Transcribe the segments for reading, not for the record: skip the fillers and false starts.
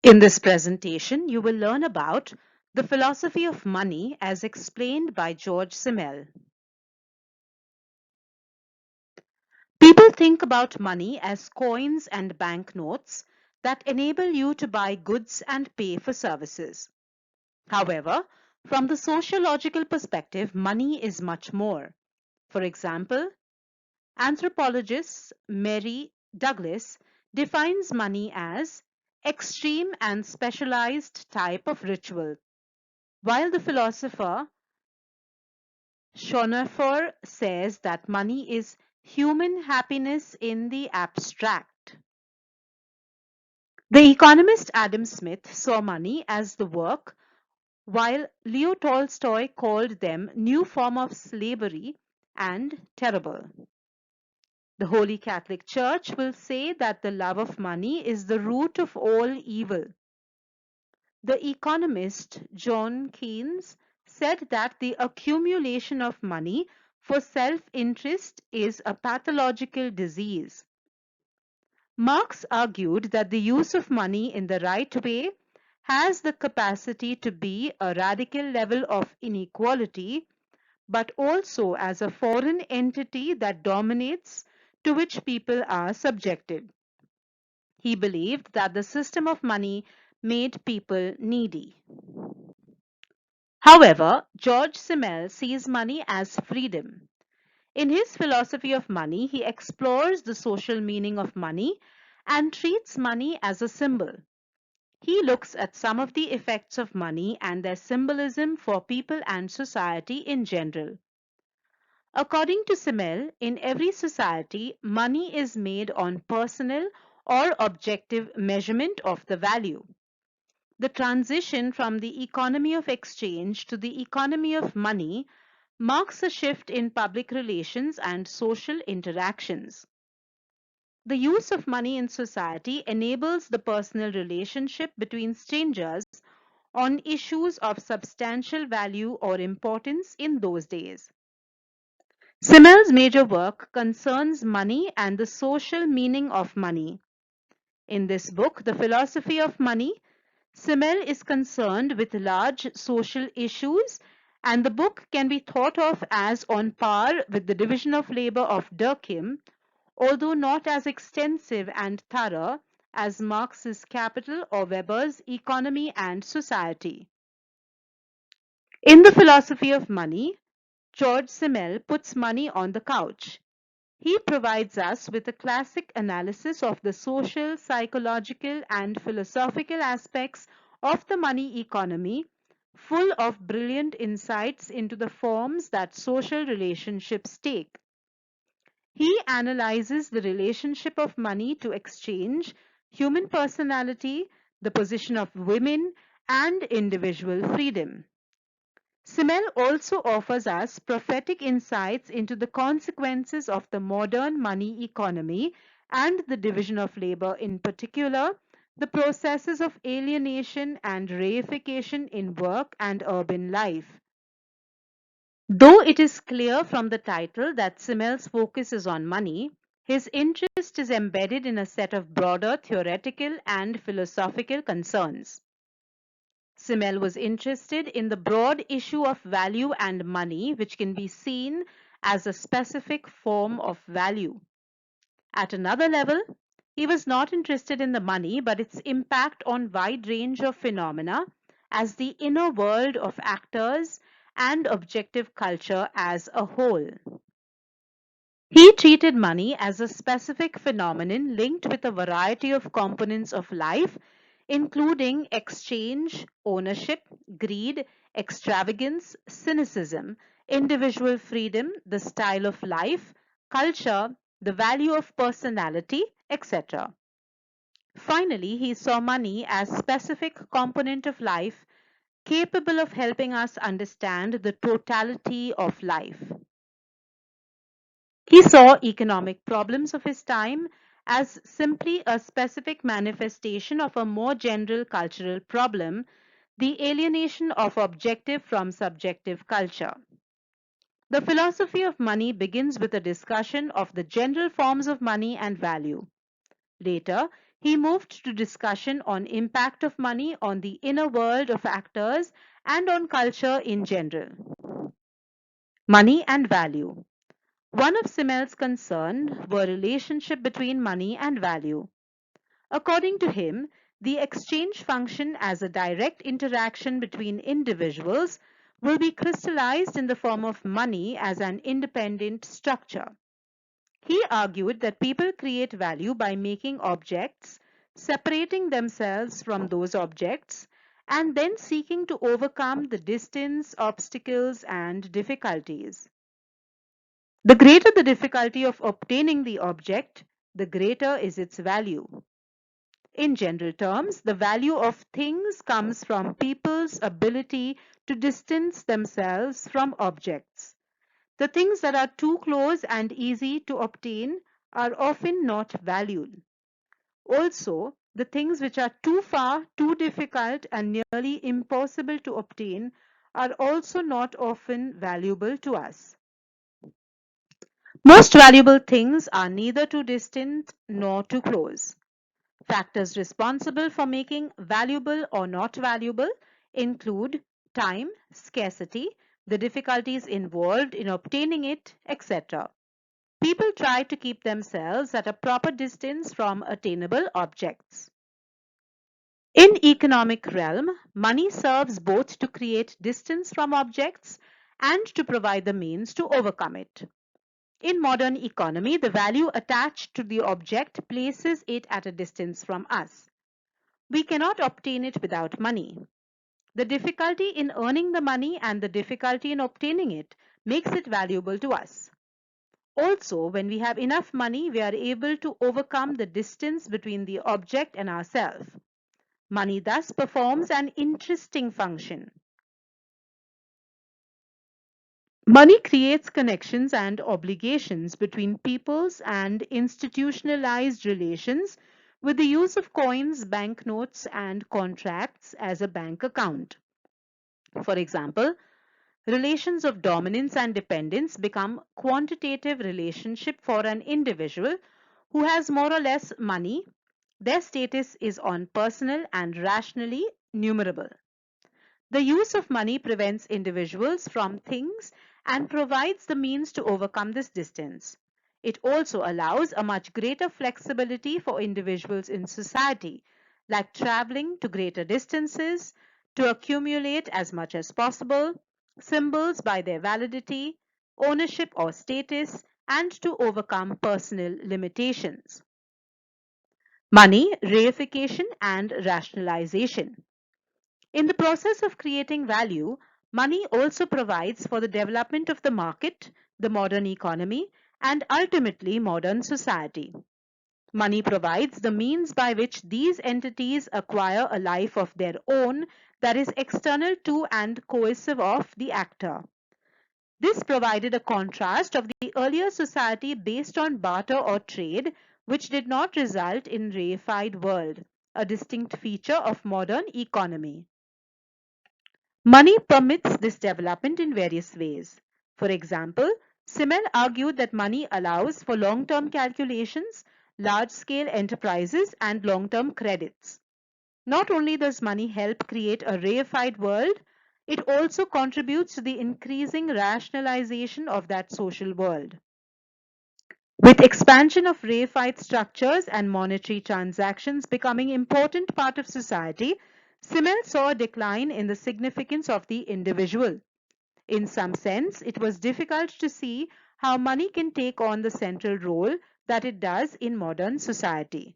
In this presentation, you will learn about the philosophy of money as explained by Georg Simmel. People think about money as coins and banknotes that enable you to buy goods and pay for services. However, from the sociological perspective, money is much more. For example, anthropologist Mary Douglas defines money as extreme and specialized type of ritual, while the philosopher Schoenhofer says that money is human happiness in the abstract. The economist Adam Smith saw money as the work, while Leo Tolstoy called them new form of slavery and terrible. The Holy Catholic Church will say that the love of money is the root of all evil. The economist John Keynes said that the accumulation of money for self-interest is a pathological disease. Marx argued that the use of money in the right way has the capacity to be a radical level of inequality, but also as a foreign entity that dominates, to which people are subjected. He believed that the system of money made people needy. However, Georg Simmel sees money as freedom. In his philosophy of money, he explores the social meaning of money and treats money as a symbol. He looks at some of the effects of money and their symbolism for people and society in general. According to Simmel, in every society, money is made on personal or objective measurement of the value. The transition from the economy of exchange to the economy of money marks a shift in public relations and social interactions. The use of money in society enables the personal relationship between strangers on issues of substantial value or importance in those days. Simmel's major work concerns money and the social meaning of money. In this book, The Philosophy of Money, Simmel is concerned with large social issues, and the book can be thought of as on par with the division of labor of Durkheim, although not as extensive and thorough as Marx's Capital or Weber's Economy and Society. In The Philosophy of Money, Georg Simmel puts money on the couch. He provides us with a classic analysis of the social, psychological, and philosophical aspects of the money economy, full of brilliant insights into the forms that social relationships take. He analyzes the relationship of money to exchange, human personality, the position of women, and individual freedom. Simmel also offers us prophetic insights into the consequences of the modern money economy and the division of labor, in particular, the processes of alienation and reification in work and urban life. Though it is clear from the title that Simmel's focus is on money, his interest is embedded in a set of broader theoretical and philosophical concerns. Simmel was interested in the broad issue of value and money, which can be seen as a specific form of value. At another level, he was not interested in the money, but its impact on wide range of phenomena as the inner world of actors and objective culture as a whole. He treated money as a specific phenomenon linked with a variety of components of life, including exchange, ownership, greed, extravagance, cynicism, individual freedom, the style of life, culture, the value of personality, etc. Finally, he saw money as a specific component of life capable of helping us understand the totality of life. He saw economic problems of his time as simply a specific manifestation of a more general cultural problem, the alienation of objective from subjective culture. The philosophy of money begins with a discussion of the general forms of money and value. Later, He moved to discussion on impact of money on the inner world of actors and on culture in general. Money and value. One of Simmel's concerns were relationship between money and value. According to him, the exchange function as a direct interaction between individuals will be crystallized in the form of money as an independent structure. He argued that people create value by making objects, separating themselves from those objects, and then seeking to overcome the distance, obstacles, and difficulties. The greater the difficulty of obtaining the object, the greater is its value. In general terms, the value of things comes from people's ability to distance themselves from objects. The things that are too close and easy to obtain are often not valued. Also, the things which are too far, too difficult, and nearly impossible to obtain are also not often valuable to us. Most valuable things are neither too distant nor too close. Factors responsible for making valuable or not valuable include time, scarcity, the difficulties involved in obtaining it, etc. People try to keep themselves at a proper distance from attainable objects. In economic realm, money serves both to create distance from objects and to provide the means to overcome it. In modern economy, the value attached to the object places it at a distance from us. We cannot obtain it without money. The difficulty in earning the money and the difficulty in obtaining it makes it valuable to us. Also, when we have enough money, we are able to overcome the distance between the object and ourselves. Money thus performs an interesting function. Money creates connections and obligations between peoples and institutionalized relations with the use of coins, banknotes, and contracts as a bank account. For example, relations of dominance and dependence become quantitative relationship for an individual who has more or less money. Their status is on personal and rationally numerable. The use of money prevents individuals from things and provides the means to overcome this distance. It also allows a much greater flexibility for individuals in society, like traveling to greater distances, to accumulate as much as possible, symbols by their validity, ownership or status, and to overcome personal limitations. Money, reification, and rationalization. In the process of creating value, money also provides for the development of the market, the modern economy, and ultimately modern society. Money provides the means by which these entities acquire a life of their own that is external to and cohesive of the actor. This provided a contrast of the earlier society based on barter or trade, which did not result in reified world, a distinct feature of modern economy. Money permits this development in various ways. For example, Simmel argued that money allows for long-term calculations, large-scale enterprises, and long-term credits. Not only does money help create a reified world, it also contributes to the increasing rationalization of that social world. With expansion of reified structures and monetary transactions becoming important part of society, Simmel saw a decline in the significance of the individual. In some sense, it was difficult to see how money can take on the central role that it does in modern society.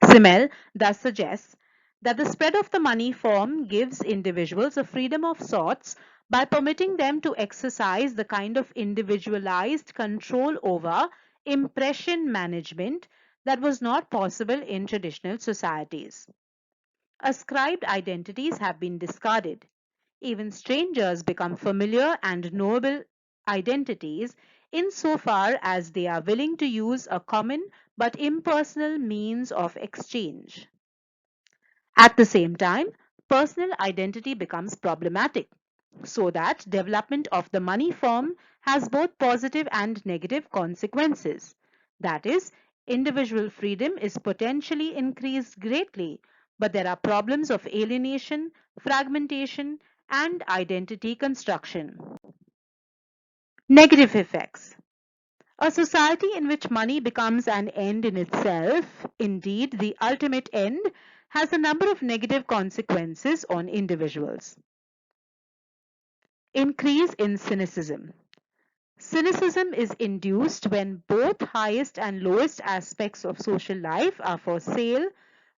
Simmel thus suggests that the spread of the money form gives individuals a freedom of sorts by permitting them to exercise the kind of individualized control over impression management that was not possible in traditional societies. Ascribed identities have been discarded. Even strangers become familiar and knowable identities insofar as they are willing to use a common but impersonal means of exchange. At the same time, personal identity becomes problematic, so that development of the money form has both positive and negative consequences. That is, Individual freedom is potentially increased greatly, but there are problems of alienation, fragmentation, and identity construction. Negative effects. A society in which money becomes an end in itself, indeed the ultimate end, has a number of negative consequences on individuals. Increase in cynicism. Cynicism is induced when both highest and lowest aspects of social life are for sale,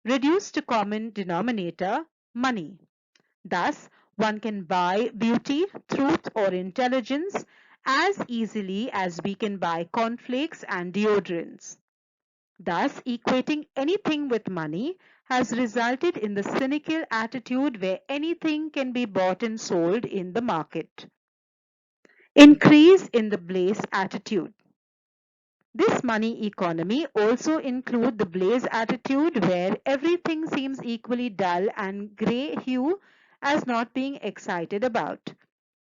reduced to common denominator, money. Thus, one can buy beauty, truth, or intelligence as easily as we can buy cornflakes and deodorants. Thus, equating anything with money has resulted in the cynical attitude where anything can be bought and sold in the market. Increase in the blaze attitude. This money economy also includes the blaze attitude where everything seems equally dull and grey hue as not being excited about.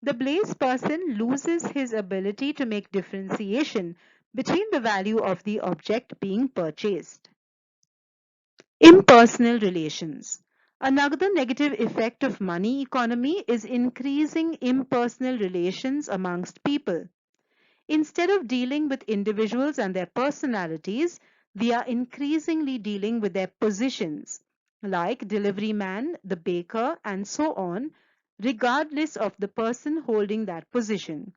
The blaze person loses his ability to make differentiation between the value of the object being purchased. Impersonal relations. Another negative effect of money economy is increasing impersonal relations amongst people. Instead of dealing with individuals and their personalities, we are increasingly dealing with their positions, like delivery man, the baker, and so on, regardless of the person holding that position.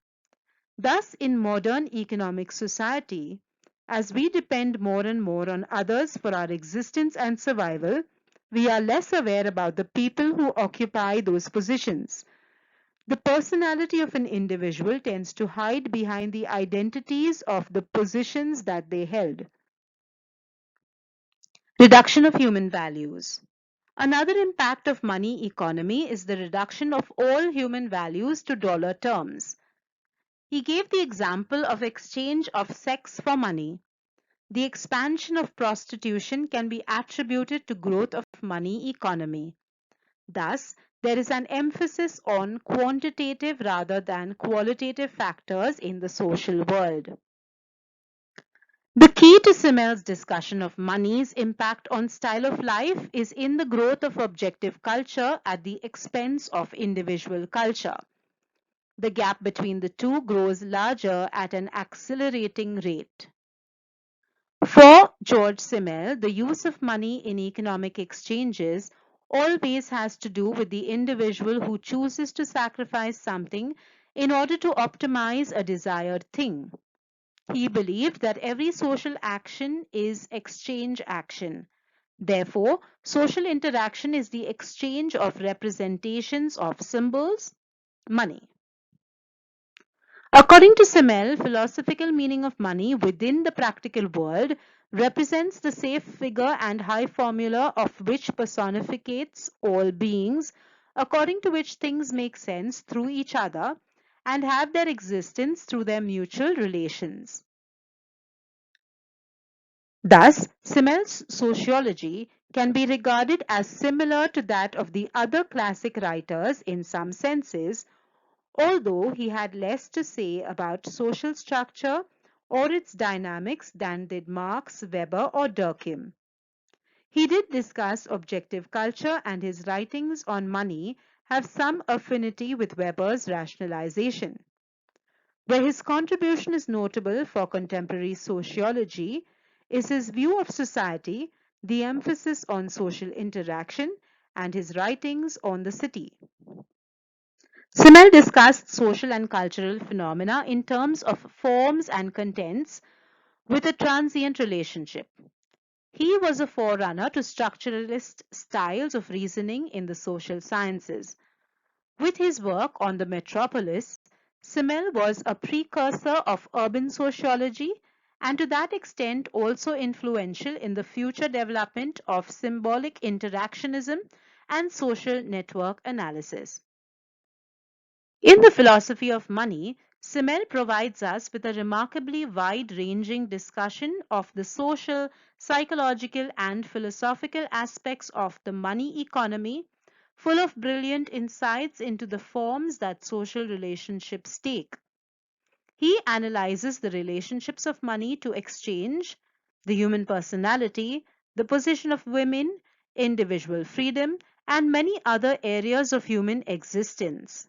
Thus, in modern economic society, as we depend more and more on others for our existence and survival, we are less aware about the people who occupy those positions. The personality of an individual tends to hide behind the identities of the positions that they held. Reduction of human values. Another impact of money economy is the reduction of all human values to dollar terms. He gave the example of exchange of sex for money. The expansion of prostitution can be attributed to growth of money economy. Thus, there is an emphasis on quantitative rather than qualitative factors in the social world. The key to Simmel's discussion of money's impact on style of life is in the growth of objective culture at the expense of individual culture. The gap between the two grows larger at an accelerating rate. For Georg Simmel, the use of money in economic exchanges always has to do with the individual who chooses to sacrifice something in order to optimize a desired thing. He believed that every social action is exchange action. Therefore, social interaction is the exchange of representations of symbols, money. According to Simmel, philosophical meaning of money within the practical world represents the safe figure and high formula of which personificates all beings, according to which things make sense through each other and have their existence through their mutual relations. Thus, Simmel's sociology can be regarded as similar to that of the other classic writers in some senses, although he had less to say about social structure or its dynamics than did Marx, Weber, or Durkheim. He did discuss objective culture, and his writings on money have some affinity with Weber's rationalization. Where his contribution is notable for contemporary sociology is his view of society, the emphasis on social interaction, and his writings on the city. Simmel discussed social and cultural phenomena in terms of forms and contents with a transient relationship. He was a forerunner to structuralist styles of reasoning in the social sciences. With his work on the metropolis, Simmel was a precursor of urban sociology and to that extent also influential in the future development of symbolic interactionism and social network analysis. In the philosophy of money, Simmel provides us with a remarkably wide-ranging discussion of the social, psychological, and philosophical aspects of the money economy, full of brilliant insights into the forms that social relationships take. He analyzes the relationships of money to exchange, the human personality, the position of women, individual freedom, and many other areas of human existence.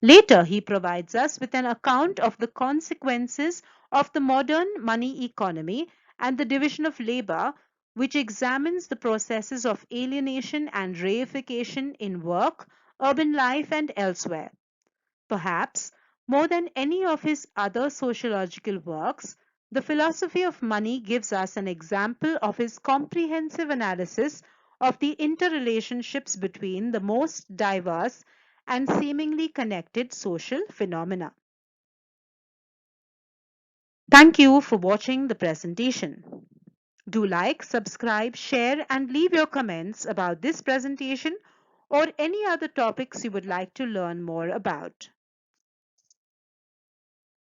Later, he provides us with an account of the consequences of the modern money economy and the division of labor, which examines the processes of alienation and reification in work, urban life, and elsewhere. Perhaps more than any of his other sociological works, the philosophy of money gives us an example of his comprehensive analysis of the interrelationships between the most diverse and seemingly connected social phenomena. Thank you for watching the presentation. Do like, subscribe, share, and leave your comments about this presentation or any other topics you would like to learn more about.